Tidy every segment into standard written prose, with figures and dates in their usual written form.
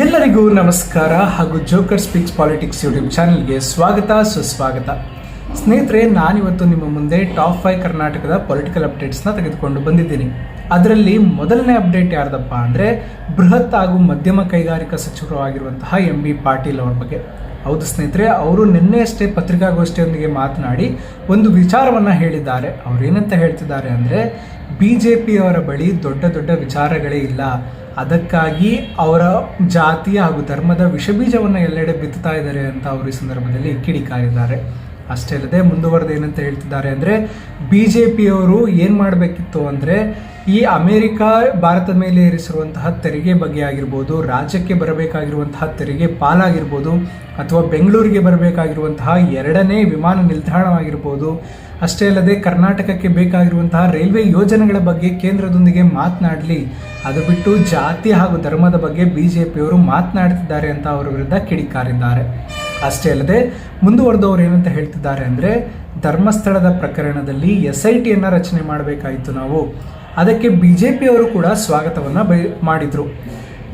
ಎಲ್ಲರಿಗೂ ನಮಸ್ಕಾರ ಹಾಗೂ ಜೋಕರ್ ಸ್ಪೀಕ್ಸ್ ಪಾಲಿಟಿಕ್ಸ್ ಯೂಟ್ಯೂಬ್ ಚಾನೆಲ್ಗೆ ಸ್ವಾಗತ ಸುಸ್ವಾಗತ. ಸ್ನೇಹಿತರೆ, ನಾನಿವತ್ತು ನಿಮ್ಮ ಮುಂದೆ ಟಾಪ್ 5 ಕರ್ನಾಟಕದ ಪೊಲಿಟಿಕಲ್ ಅಪ್ಡೇಟ್ಸ್ನ ತೆಗೆದುಕೊಂಡು ಬಂದಿದ್ದೀನಿ. ಅದರಲ್ಲಿ ಮೊದಲನೇ ಅಪ್ಡೇಟ್ ಯಾರ್ದಪ್ಪ ಅಂದರೆ ಬೃಹತ್ ಹಾಗೂ ಮಧ್ಯಮ ಕೈಗಾರಿಕಾ ಸಚಿವರು ಆಗಿರುವಂತಹ MB ಪಾಟೀಲ್ ಅವರ ಬಗ್ಗೆ. ಹೌದು ಸ್ನೇಹಿತರೆ, ಅವರು ನಿನ್ನೆಯಷ್ಟೇ ಪತ್ರಿಕಾಗೋಷ್ಠಿಯೊಂದಿಗೆ ಮಾತನಾಡಿ ಒಂದು ವಿಚಾರವನ್ನು ಹೇಳಿದ್ದಾರೆ. ಅವ್ರು ಏನಂತ ಹೇಳ್ತಿದ್ದಾರೆ ಅಂದರೆ BJP ಅವರ ಬಳಿ ದೊಡ್ಡ ದೊಡ್ಡ ವಿಚಾರಗಳೇ ಇಲ್ಲ, ಅದಕ್ಕಾಗಿ ಅವರ ಜಾತಿ ಹಾಗೂ ಧರ್ಮದ ವಿಷಬೀಜವನ್ನು ಎಲ್ಲೆಡೆ ಬಿತ್ತುತ್ತಾ ಇದ್ದಾರೆ ಅಂತ ಅವರು ಈ ಸಂದರ್ಭದಲ್ಲಿ ಕಿಡಿಕಾರಿದ್ದಾರೆ. ಅಷ್ಟೇ ಅಲ್ಲದೆ ಮುಂದುವರೆದು ಏನಂತ ಹೇಳ್ತಿದ್ದಾರೆ ಅಂದರೆ BJPಯವರು ಏನು ಮಾಡಬೇಕಿತ್ತು ಅಂದರೆ ಈ ಅಮೇರಿಕ ಭಾರತದ ಮೇಲೆ ಏರಿಸಿರುವಂತಹ ತೆರಿಗೆ ಬಗ್ಗೆ ಆಗಿರ್ಬೋದು, ರಾಜ್ಯಕ್ಕೆ ಬರಬೇಕಾಗಿರುವಂತಹ ತೆರಿಗೆ ಪಾಲಾಗಿರ್ಬೋದು, ಅಥವಾ ಬೆಂಗಳೂರಿಗೆ ಬರಬೇಕಾಗಿರುವಂತಹ 2ನೇ ವಿಮಾನ ನಿಲ್ದಾಣವಾಗಿರ್ಬೋದು, ಅಷ್ಟೇ ಅಲ್ಲದೆ ಕರ್ನಾಟಕಕ್ಕೆ ಬೇಕಾಗಿರುವಂತಹ ರೈಲ್ವೆ ಯೋಜನೆಗಳ ಬಗ್ಗೆ ಕೇಂದ್ರದೊಂದಿಗೆ ಮಾತನಾಡಲಿ, ಅದು ಬಿಟ್ಟು ಜಾತಿ ಹಾಗೂ ಧರ್ಮದ ಬಗ್ಗೆ BJPಯವರು ಮಾತನಾಡ್ತಿದ್ದಾರೆ ಅಂತ ಅವರ ವಿರುದ್ಧ ಕಿಡಿಕಾರಿದ್ದಾರೆ. ಅಷ್ಟೇ ಅಲ್ಲದೆ ಮುಂದುವರೆದು ಅವರು ಏನಂತ ಹೇಳ್ತಿದ್ದಾರೆ ಅಂದರೆ ಧರ್ಮಸ್ಥಳದ ಪ್ರಕರಣದಲ್ಲಿ SITಯನ್ನು ರಚನೆ ಮಾಡಬೇಕಾಯಿತು ನಾವು, ಅದಕ್ಕೆ BJPಯವರು ಕೂಡ ಸ್ವಾಗತವನ್ನು ಮಾಡಿದರು.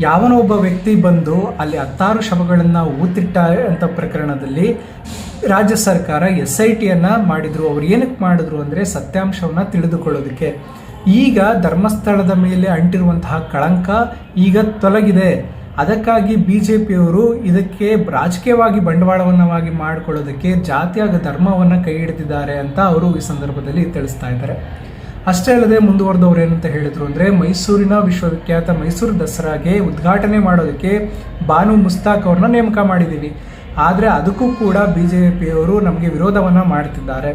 ಯಾವನೋ ಒಬ್ಬ ವ್ಯಕ್ತಿ ಬಂದು ಅಲ್ಲಿ 16 ಶವಗಳನ್ನು ಊತಿಟ್ಟ ಅಂತ ಪ್ರಕರಣದಲ್ಲಿ ರಾಜ್ಯ ಸರ್ಕಾರ SITಯನ್ನು ಮಾಡಿದರು. ಅವ್ರು ಏನಕ್ಕೆ ಮಾಡಿದ್ರು ಅಂದರೆ ಸತ್ಯಾಂಶವನ್ನು ತಿಳಿದುಕೊಳ್ಳೋದಕ್ಕೆ. ಈಗ ಧರ್ಮಸ್ಥಳದ ಮೇಲೆ ಅಂಟಿರುವಂತಹ ಕಳಂಕ ಈಗ ತೊಲಗಿದೆ, ಅದಕ್ಕಾಗಿ BJPಯವರು ಇದಕ್ಕೆ ರಾಜಕೀಯವಾಗಿ ಬಂಡವಾಳವನ್ನವಾಗಿ ಮಾಡಿಕೊಳ್ಳೋದಕ್ಕೆ ಜಾತಿ ಹಾಗೂ ಧರ್ಮವನ್ನು ಕೈ ಹಿಡಿದಿದ್ದಾರೆ ಅಂತ ಅವರು ಈ ಸಂದರ್ಭದಲ್ಲಿ ತಿಳಿಸ್ತಾ ಇದ್ದಾರೆ. ಅಷ್ಟೇ ಅಲ್ಲದೆ ಮುಂದುವರೆದವರು ಏನಂತ ಹೇಳಿದ್ರು ಅಂದರೆ ಮೈಸೂರಿನ ವಿಶ್ವವಿಖ್ಯಾತ ಮೈಸೂರು ದಸರಾಗೆ ಉದ್ಘಾಟನೆ ಮಾಡೋದಕ್ಕೆ ಬಾನು ಮುಸ್ತಾಕ್ ಅವ್ರನ್ನ ನೇಮಕ ಮಾಡಿದ್ದೀವಿ, ಆದರೆ ಅದಕ್ಕೂ ಕೂಡ BJPಯವರು ನಮಗೆ ವಿರೋಧವನ್ನು ಮಾಡ್ತಿದ್ದಾರೆ.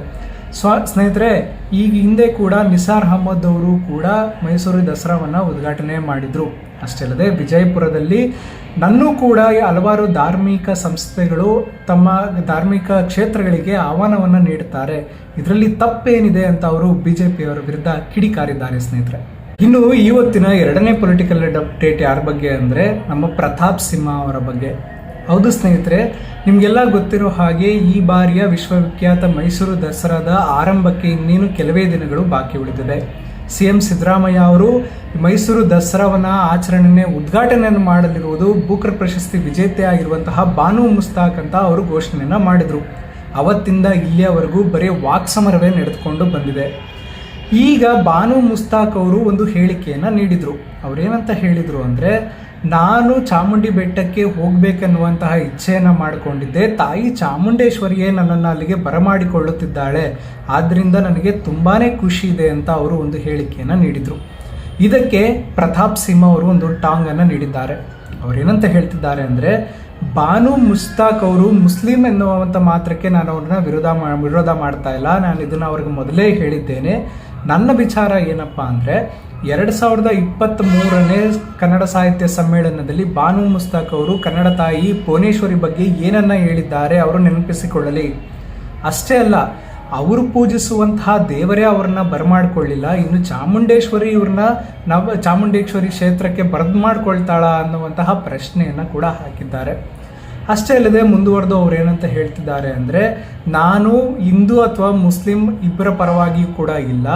ಸ್ನೇಹಿತರೆ, ಈಗ ಹಿಂದೆ ಕೂಡ ನಿಸಾರ್ ಅಹಮದ್ ಅವರು ಕೂಡ ಮೈಸೂರು ದಸರಾವನ್ನು ಉದ್ಘಾಟನೆ ಮಾಡಿದರು. ಅಷ್ಟೇ ಅಲ್ಲದೆ ವಿಜಯಪುರದಲ್ಲಿ ನನ್ನೂ ಕೂಡ ಹಲವಾರು ಧಾರ್ಮಿಕ ಸಂಸ್ಥೆಗಳು ತಮ್ಮ ಧಾರ್ಮಿಕ ಕ್ಷೇತ್ರಗಳಿಗೆ ಆಹ್ವಾನವನ್ನು ನೀಡುತ್ತಾರೆ, ಇದರಲ್ಲಿ ತಪ್ಪೇನಿದೆ ಅಂತ ಅವರು BJPಯವರ ವಿರುದ್ಧ ಕಿಡಿಕಾರಿದ್ದಾರೆ. ಸ್ನೇಹಿತರೆ, ಇನ್ನು ಇವತ್ತಿನ 2ನೇ ಪೊಲಿಟಿಕಲ್ ಅಪ್ಡೇಟ್ ಯಾರ ಬಗ್ಗೆ ಅಂದರೆ ನಮ್ಮ ಪ್ರತಾಪ್ ಸಿಂಹ ಅವರ ಬಗ್ಗೆ. ಹೌದು ಸ್ನೇಹಿತರೆ, ನಿಮಗೆಲ್ಲ ಗೊತ್ತಿರೋ ಹಾಗೆ ಈ ಬಾರಿಯ ವಿಶ್ವವಿಖ್ಯಾತ ಮೈಸೂರು ದಸರಾದ ಆರಂಭಕ್ಕೆ ಇನ್ನೇನು ಕೆಲವೇ ದಿನಗಳು ಬಾಕಿ ಉಳಿದಿದೆ. CM ಸಿದ್ದರಾಮಯ್ಯ ಅವರು ಮೈಸೂರು ದಸರಾವನ್ನ ಉದ್ಘಾಟನೆಯನ್ನು ಮಾಡಲಿರುವುದು ಬೂಕರ್ ಪ್ರಶಸ್ತಿ ವಿಜೇತೆ ಆಗಿರುವಂತಹ ಬಾನು ಮುಸ್ತಾಕ್ ಅಂತ ಅವರು ಘೋಷಣೆಯನ್ನು ಮಾಡಿದರು. ಅವತ್ತಿಂದ ಇಲ್ಲಿಯವರೆಗೂ ಬರೀ ವಾಕ್ಸಮರವೇ ನಡೆದುಕೊಂಡು ಬಂದಿದೆ. ಈಗ ಬಾನು ಮುಸ್ತಾಕ್ ಅವರು ಒಂದು ಹೇಳಿಕೆಯನ್ನು ನೀಡಿದರು. ಅವರೇನಂತ ಹೇಳಿದರು ಅಂದರೆ ನಾನು ಚಾಮುಂಡಿ ಬೆಟ್ಟಕ್ಕೆ ಹೋಗಬೇಕೆನ್ನುವಂತಹ ಇಚ್ಛೆಯನ್ನು ಮಾಡಿಕೊಂಡಿದ್ದೆ, ತಾಯಿ ಚಾಮುಂಡೇಶ್ವರಿಯೇ ನನ್ನನ್ನು ಅಲ್ಲಿಗೆ ಬರಮಾಡಿಕೊಳ್ಳುತ್ತಿದ್ದಾಳೆ, ಆದ್ದರಿಂದ ನನಗೆ ತುಂಬಾ ಖುಷಿ ಇದೆ ಅಂತ ಅವರು ಒಂದು ಹೇಳಿಕೆಯನ್ನು ನೀಡಿದರು. ಇದಕ್ಕೆ ಪ್ರತಾಪ್ ಸಿಂಹ ಅವರು ಒಂದು ಟಾಂಗನ್ನು ನೀಡಿದ್ದಾರೆ. ಅವರೇನಂತ ಹೇಳ್ತಿದ್ದಾರೆ ಅಂದರೆ ಬಾನು ಮುಸ್ತಾಕ್ ಅವರು ಮುಸ್ಲಿಂ ಎನ್ನುವಂಥ ಮಾತ್ರಕ್ಕೆ ನಾನು ಅವ್ರನ್ನ ವಿರೋಧ ಮಾಡ್ತಾ ಇಲ್ಲ, ನಾನು ಇದನ್ನು ಅವ್ರಿಗೆ ಮೊದಲೇ ಹೇಳಿದ್ದೇನೆ. ನನ್ನ ವಿಚಾರ ಏನಪ್ಪ ಅಂದರೆ 2023ನೇ ಕನ್ನಡ ಸಾಹಿತ್ಯ ಸಮ್ಮೇಳನದಲ್ಲಿ ಬಾನು ಮುಸ್ತಾಕ್ ಅವರು ಕನ್ನಡ ತಾಯಿ ಭುವನೇಶ್ವರಿ ಬಗ್ಗೆ ಏನನ್ನ ಹೇಳಿದ್ದಾರೆ ಅವರು ನೆನಪಿಸಿಕೊಳ್ಳಲಿ. ಅಷ್ಟೇ ಅಲ್ಲ, ಅವರು ಪೂಜಿಸುವಂತಹ ದೇವರೇ ಅವ್ರನ್ನ ಬರಮಾಡ್ಕೊಳ್ಳಿಲ್ಲ, ಇನ್ನು ಚಾಮುಂಡೇಶ್ವರಿ ಚಾಮುಂಡೇಶ್ವರಿ ಕ್ಷೇತ್ರಕ್ಕೆ ಬರದ್ ಮಾಡ್ಕೊಳ್ತಾಳ ಅನ್ನುವಂತಹ ಪ್ರಶ್ನೆಯನ್ನು ಕೂಡ ಹಾಕಿದ್ದಾರೆ. ಅಷ್ಟೇ ಅಲ್ಲದೆ ಮುಂದುವರೆದು ಅವ್ರು ಏನಂತ ಹೇಳ್ತಿದ್ದಾರೆ ಅಂದರೆ ನಾನು ಹಿಂದೂ ಅಥವಾ ಮುಸ್ಲಿಂ ಇಬ್ಬರ ಪರವಾಗಿಯೂ ಕೂಡ ಇಲ್ಲ,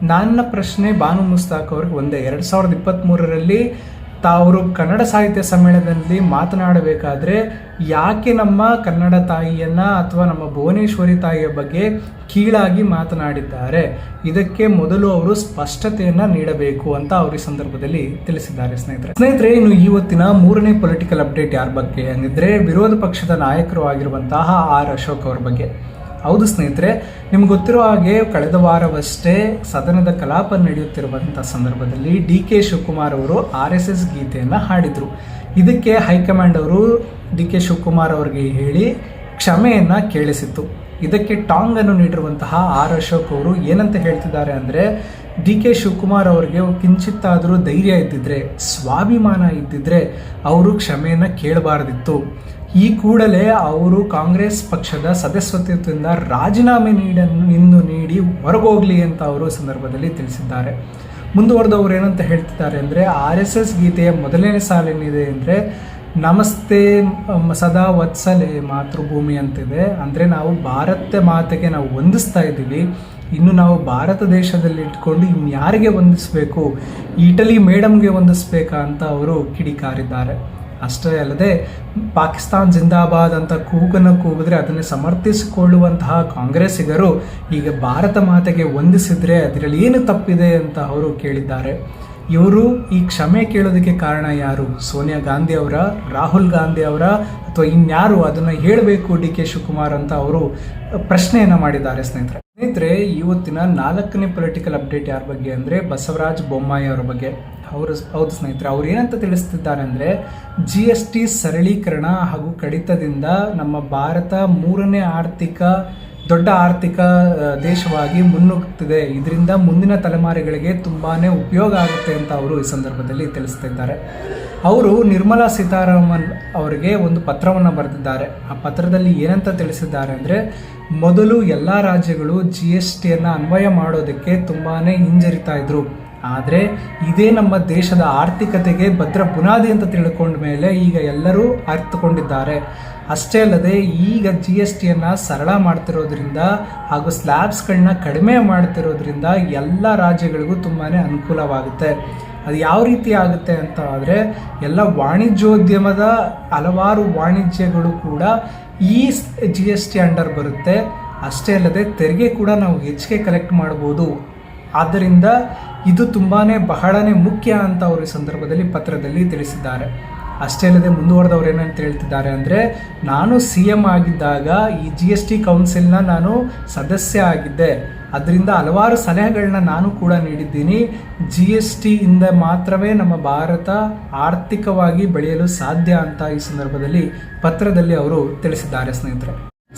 ನನ್ನ ಪ್ರಶ್ನೆ ಬಾನು ಮುಸ್ತಾಕ್ ಅವ್ರಿಗೆ ಒಂದೇ. 2023ರಲ್ಲಿ ತಾವರು ಕನ್ನಡ ಸಾಹಿತ್ಯ ಸಮ್ಮೇಳನದಲ್ಲಿ ಮಾತನಾಡಬೇಕಾದ್ರೆ ಯಾಕೆ ನಮ್ಮ ಕನ್ನಡ ತಾಯಿಯನ್ನು ಅಥವಾ ನಮ್ಮ ಭುವನೇಶ್ವರಿ ತಾಯಿಯ ಬಗ್ಗೆ ಕೀಳಾಗಿ ಮಾತನಾಡಿದ್ದಾರೆ, ಇದಕ್ಕೆ ಮೊದಲು ಅವರು ಸ್ಪಷ್ಟತೆಯನ್ನು ನೀಡಬೇಕು ಅಂತ ಅವರು ಈ ಸಂದರ್ಭದಲ್ಲಿ ತಿಳಿಸಿದ್ದಾರೆ. ಸ್ನೇಹಿತರೆ, ಇನ್ನು ಇವತ್ತಿನ 3ನೇ ಪೊಲಿಟಿಕಲ್ ಅಪ್ಡೇಟ್ ಯಾರ ಬಗ್ಗೆ ಅಂದರೆ ವಿರೋಧ ಪಕ್ಷದ ನಾಯಕರು ಆಗಿರುವಂತಹ R ಅಶೋಕ್ ಅವ್ರ ಬಗ್ಗೆ. ಹೌದು ಸ್ನೇಹಿತರೆ, ನಿಮ್ಗೆ ಗೊತ್ತಿರೋ ಹಾಗೆ ಕಳೆದ ವಾರವಷ್ಟೇ ಸದನದ ಕಲಾಪ ನಡೆಯುತ್ತಿರುವಂಥ ಸಂದರ್ಭದಲ್ಲಿ DK ಶಿವಕುಮಾರ್ ಅವರು RSS ಗೀತೆಯನ್ನು ಹಾಡಿದರು. ಇದಕ್ಕೆ ಹೈಕಮಾಂಡ್ ಅವರು DK ಶಿವಕುಮಾರ್ ಅವರಿಗೆ ಹೇಳಿ ಕ್ಷಮೆಯನ್ನು ಕೇಳಿಸಿತ್ತು. ಇದಕ್ಕೆ ಟಾಂಗನ್ನು ನೀಡಿರುವಂತಹ R ಅಶೋಕ್ ಅವರು ಏನಂತ ಹೇಳ್ತಿದ್ದಾರೆ ಅಂದರೆ DK ಶಿವಕುಮಾರ್ ಅವರಿಗೆ ಕಿಂಚಿತ್ತಾದರೂ ಧೈರ್ಯ ಇದ್ದಿದ್ರೆ, ಸ್ವಾಭಿಮಾನ ಇದ್ದಿದ್ರೆ ಅವರು ಕ್ಷಮೆಯನ್ನು ಕೇಳಬಾರ್ದಿತ್ತು. ಈ ಕೂಡಲೇ ಅವರು ಕಾಂಗ್ರೆಸ್ ಪಕ್ಷದ ಸದಸ್ಯತ್ವದಿಂದ ರಾಜೀನಾಮೆ ನೀಡಿ ಹೊರಗೋಗಲಿ ಅಂತ ಅವರು ಸಂದರ್ಭದಲ್ಲಿ ತಿಳಿಸಿದ್ದಾರೆ. ಮುಂದುವರೆದು ಅವರು ಏನಂತ ಹೇಳ್ತಿದ್ದಾರೆ ಅಂದರೆ RSS ಗೀತೆಯ ಮೊದಲನೇ ಸಾಲೇನಿದೆ ಅಂದರೆ ನಮಸ್ತೆ ಸದಾ ವತ್ಸಲೆ ಮಾತೃಭೂಮಿ ಅಂತಿದೆ. ಅಂದರೆ ನಾವು ಭಾರತ ಮಾತೆಗೆ ನಾವು ವಂದಿಸ್ತಾ ಇದ್ದೀವಿ, ಇನ್ನು ನಾವು ಭಾರತ ದೇಶದಲ್ಲಿ ಇಟ್ಕೊಂಡು ಇನ್ಯಾರಿಗೆ ವಂದಿಸಬೇಕು, ಇಟಲಿ ಮೇಡಮ್ಗೆ ವಂದಿಸ್ಬೇಕಾ ಅಂತ ಅವರು ಕಿಡಿಕಾರಿದ್ದಾರೆ. ಅಷ್ಟೇ ಅಲ್ಲದೆ ಪಾಕಿಸ್ತಾನ್ ಜಿಂದಾಬಾದ್ ಅಂತ ಕೂಗನ್ನು ಕೂಗಿದ್ರೆ ಅದನ್ನು ಸಮರ್ಥಿಸಿಕೊಳ್ಳುವಂತಹ ಕಾಂಗ್ರೆಸ್ಸಿಗರು ಈಗ ಭಾರತ ಮಾತೆಗೆ ವಂದಿಸಿದ್ರೆ ಅದರಲ್ಲಿ ಏನು ತಪ್ಪಿದೆ ಅಂತ ಅವರು ಕೇಳಿದ್ದಾರೆ. ಇವರು ಈ ಕ್ಷಮೆ ಕೇಳೋದಕ್ಕೆ ಕಾರಣ ಯಾರು? ಸೋನಿಯಾ ಗಾಂಧಿ ಅವರ, ರಾಹುಲ್ ಗಾಂಧಿ ಅವರ, ಅಥವಾ ಇನ್ಯಾರು ಅದನ್ನು ಹೇಳಬೇಕು ಡಿ ಕೆ ಶಿವಕುಮಾರ್ ಅಂತ ಅವರು ಪ್ರಶ್ನೆಯನ್ನು ಮಾಡಿದ್ದಾರೆ. ಸ್ನೇಹಿತರೆ ಇವತ್ತಿನ 4ನೇ ಪೊಲಿಟಿಕಲ್ ಅಪ್ಡೇಟ್ ಯಾರ ಬಗ್ಗೆ ಅಂದರೆ ಬಸವರಾಜ ಬೊಮ್ಮಾಯಿ ಅವರ ಬಗ್ಗೆ. ಹೌದು ಸ್ನೇಹಿತರೆ, ಅವ್ರು ಏನಂತ ತಿಳಿಸ್ತಿದ್ದಾರೆ ಅಂದರೆ GST ಸರಳೀಕರಣ ಹಾಗೂ ಕಡಿತದಿಂದ ನಮ್ಮ ಭಾರತ 3ನೇ ದೊಡ್ಡ ಆರ್ಥಿಕ ದೇಶವಾಗಿ ಮುನ್ನುಗ್ಗುತ್ತಿದೆ. ಇದರಿಂದ ಮುಂದಿನ ತಲೆಮಾರುಗಳಿಗೆ ತುಂಬಾ ಉಪಯೋಗ ಆಗುತ್ತೆ ಅಂತ ಅವರು ಈ ಸಂದರ್ಭದಲ್ಲಿ ತಿಳಿಸ್ತಿದ್ದಾರೆ. ಅವರು ನಿರ್ಮಲಾ ಸೀತಾರಾಮನ್ ಅವರಿಗೆ ಒಂದು ಪತ್ರವನ್ನು ಬರೆದಿದ್ದಾರೆ. ಆ ಪತ್ರದಲ್ಲಿ ಏನಂತ ತಿಳಿಸಿದ್ದಾರೆ ಅಂದರೆ, ಮೊದಲು ಎಲ್ಲ ರಾಜ್ಯಗಳು GSTಯನ್ನು ಅನ್ವಯ ಮಾಡೋದಕ್ಕೆ ತುಂಬಾ ಹಿಂಜರಿತಾ ಇದ್ರು. ಆದರೆ ಇದೇ ನಮ್ಮ ದೇಶದ ಆರ್ಥಿಕತೆಗೆ ಭದ್ರ ಬುನಾದಿ ಅಂತ ತಿಳ್ಕೊಂಡ ಮೇಲೆ ಈಗ ಎಲ್ಲರೂ ಅರ್ಥಕೊಂಡಿದ್ದಾರೆ. ಅಷ್ಟೇ ಅಲ್ಲದೆ ಈಗ GSTಯನ್ನು ಸರಳ ಮಾಡ್ತಿರೋದ್ರಿಂದ ಹಾಗೂ ಸ್ಲ್ಯಾಬ್ಸ್ಗಳನ್ನ ಕಡಿಮೆ ಮಾಡ್ತಿರೋದ್ರಿಂದ ಎಲ್ಲ ರಾಜ್ಯಗಳಿಗೂ ತುಂಬಾ ಅನುಕೂಲವಾಗುತ್ತೆ. ಅದು ಯಾವ ರೀತಿ ಆಗುತ್ತೆ ಅಂತ ಆದರೆ, ಎಲ್ಲ ವಾಣಿಜ್ಯೋದ್ಯಮದ ಹಲವಾರು ವಾಣಿಜ್ಯಗಳು ಕೂಡ ಈ GST ಅಂಡರ್ ಬರುತ್ತೆ. ಅಷ್ಟೇ ಅಲ್ಲದೆ ತೆರಿಗೆ ಕೂಡ ನಾವು ಹೆಚ್ಚಿಗೆ ಕಲೆಕ್ಟ್ ಮಾಡ್ಬೋದು. ಆದ್ದರಿಂದ ಇದು ಬಹಳನೇ ಮುಖ್ಯ ಅಂತ ಅವರು ಈ ಸಂದರ್ಭದಲ್ಲಿ ಪತ್ರದಲ್ಲಿ ತಿಳಿಸಿದ್ದಾರೆ. ಅಷ್ಟೇ ಅಲ್ಲದೆ ಮುಂದುವರೆದವ್ರು ಏನಂತ ಹೇಳ್ತಿದ್ದಾರೆ ಅಂದರೆ, ನಾನು CM ಆಗಿದ್ದಾಗ ಈ GST ಕೌನ್ಸಿಲ್ನ ನಾನು ಸದಸ್ಯ ಆಗಿದ್ದೆ. ಅದರಿಂದ ಹಲವಾರು ಸಲಹೆಗಳನ್ನ ನಾನು ಕೂಡ ನೀಡಿದ್ದೀನಿ. GST ಇಂದ ಮಾತ್ರವೇ ನಮ್ಮ ಭಾರತ ಆರ್ಥಿಕವಾಗಿ ಬೆಳೆಯಲು ಸಾಧ್ಯ ಅಂತ ಈ ಸಂದರ್ಭದಲ್ಲಿ ಪತ್ರದಲ್ಲಿ ಅವರು ತಿಳಿಸಿದ್ದಾರೆ.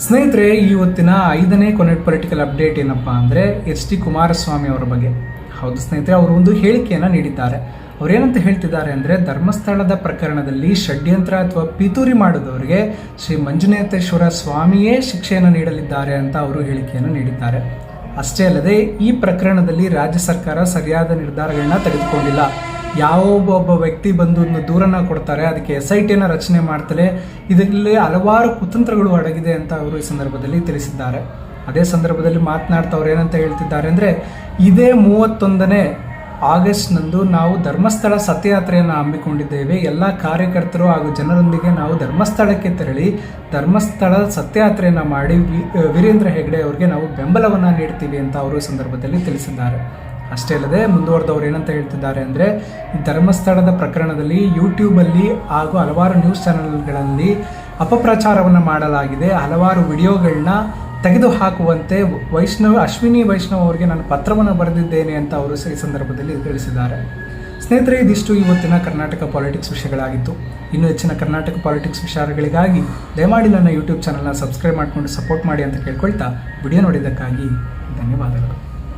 ಸ್ನೇಹಿತರೆ ಇವತ್ತಿನ 5ನೇ ಕೊನೆ ಪೊಲಿಟಿಕಲ್ ಅಪ್ಡೇಟ್ ಏನಪ್ಪ ಅಂದರೆ HD ಕುಮಾರಸ್ವಾಮಿ ಅವರ ಬಗ್ಗೆ. ಹೌದು ಸ್ನೇಹಿತರೆ, ಅವರು ಒಂದು ಹೇಳಿಕೆಯನ್ನು ನೀಡಿದ್ದಾರೆ. ಅವರೇನಂತ ಹೇಳ್ತಿದ್ದಾರೆ ಅಂದರೆ, ಧರ್ಮಸ್ಥಳದ ಪ್ರಕರಣದಲ್ಲಿ ಷಡ್ಯಂತ್ರ ಅಥವಾ ಪಿತೂರಿ ಮಾಡಿದವರಿಗೆ ಶ್ರೀ ಮಂಜುನಾಥೇಶ್ವರ ಸ್ವಾಮಿಯೇ ಶಿಕ್ಷೆಯನ್ನು ನೀಡಲಿದ್ದಾರೆ ಅಂತ ಅವರು ಹೇಳಿಕೆಯನ್ನು ನೀಡಿದ್ದಾರೆ. ಅಷ್ಟೇ ಅಲ್ಲದೆ ಈ ಪ್ರಕರಣದಲ್ಲಿ ರಾಜ್ಯ ಸರ್ಕಾರ ಸರಿಯಾದ ನಿರ್ಧಾರಗಳನ್ನ ತೆಗೆದುಕೊಂಡಿಲ್ಲ. ಒಬ್ಬ ವ್ಯಕ್ತಿ ಬಂದು ಒಂದು ದೂರನ್ನ ಕೊಡ್ತಾರೆ, ಅದಕ್ಕೆ SITಯನ್ನು ರಚನೆ ಮಾಡ್ತಾರೆ. ಇದರಲ್ಲಿ ಹಲವಾರು ಕುತಂತ್ರಗಳು ಅಡಗಿದೆ ಅಂತ ಅವರು ಈ ಸಂದರ್ಭದಲ್ಲಿ ತಿಳಿಸಿದ್ದಾರೆ. ಅದೇ ಸಂದರ್ಭದಲ್ಲಿ ಮಾತನಾಡ್ತಾ ಅವ್ರು ಏನಂತ ಹೇಳ್ತಿದ್ದಾರೆ ಅಂದರೆ, ಇದೇ 31ನೇ ಆಗಸ್ಟ್ನಂದು ನಾವು ಧರ್ಮಸ್ಥಳ ಸತ್ಯಯಾತ್ರೆಯನ್ನು ಹಮ್ಮಿಕೊಂಡಿದ್ದೇವೆ. ಎಲ್ಲ ಕಾರ್ಯಕರ್ತರು ಹಾಗೂ ಜನರೊಂದಿಗೆ ನಾವು ಧರ್ಮಸ್ಥಳಕ್ಕೆ ತೆರಳಿ ಧರ್ಮಸ್ಥಳ ಸತ್ಯಯಾತ್ರೆಯನ್ನು ಮಾಡಿ ವೀರೇಂದ್ರ ಹೆಗ್ಡೆ ಅವರಿಗೆ ನಾವು ಬೆಂಬಲವನ್ನು ನೀಡ್ತೀವಿ ಅಂತ ಅವರು ಈ ಸಂದರ್ಭದಲ್ಲಿ ತಿಳಿಸಿದ್ದಾರೆ. ಅಷ್ಟೇ ಅಲ್ಲದೆ ಮುಂದುವರೆದವ್ರು ಏನಂತ ಹೇಳ್ತಿದ್ದಾರೆ ಅಂದರೆ, ಧರ್ಮಸ್ಥಳದ ಪ್ರಕರಣದಲ್ಲಿ ಯೂಟ್ಯೂಬಲ್ಲಿ ಹಾಗೂ ಹಲವಾರು ನ್ಯೂಸ್ ಚಾನೆಲ್ಗಳಲ್ಲಿ ಅಪಪ್ರಚಾರವನ್ನು ಮಾಡಲಾಗಿದೆ. ಹಲವಾರು ವಿಡಿಯೋಗಳನ್ನ ತೆಗೆದುಹಾಕುವಂತೆ ಅಶ್ವಿನಿ ವೈಷ್ಣವ್ ಅವರಿಗೆ ನಾನು ಪತ್ರವನ್ನು ಬರೆದಿದ್ದೇನೆ ಅಂತ ಅವರು ಈ ಸಂದರ್ಭದಲ್ಲಿ ತಿಳಿಸಿದ್ದಾರೆ. ಸ್ನೇಹಿತರೆ, ಇದಿಷ್ಟು ಇವತ್ತಿನ ಕರ್ನಾಟಕ ಪಾಲಿಟಿಕ್ಸ್ ವಿಷಯಗಳಾಗಿತ್ತು. ಇನ್ನೂ ಹೆಚ್ಚಿನ ಕರ್ನಾಟಕ ಪಾಲಿಟಿಕ್ಸ್ ವಿಚಾರಗಳಿಗಾಗಿ ದಯಮಾಡಿ ನನ್ನ ಯೂಟ್ಯೂಬ್ ಚಾನಲ್ನ ಸಬ್ಸ್ಕ್ರೈಬ್ ಮಾಡಿಕೊಂಡು ಸಪೋರ್ಟ್ ಮಾಡಿ ಅಂತ ಕೇಳ್ಕೊಳ್ತಾ ವಿಡಿಯೋ ನೋಡಿದ್ದಕ್ಕಾಗಿ ಧನ್ಯವಾದಗಳು.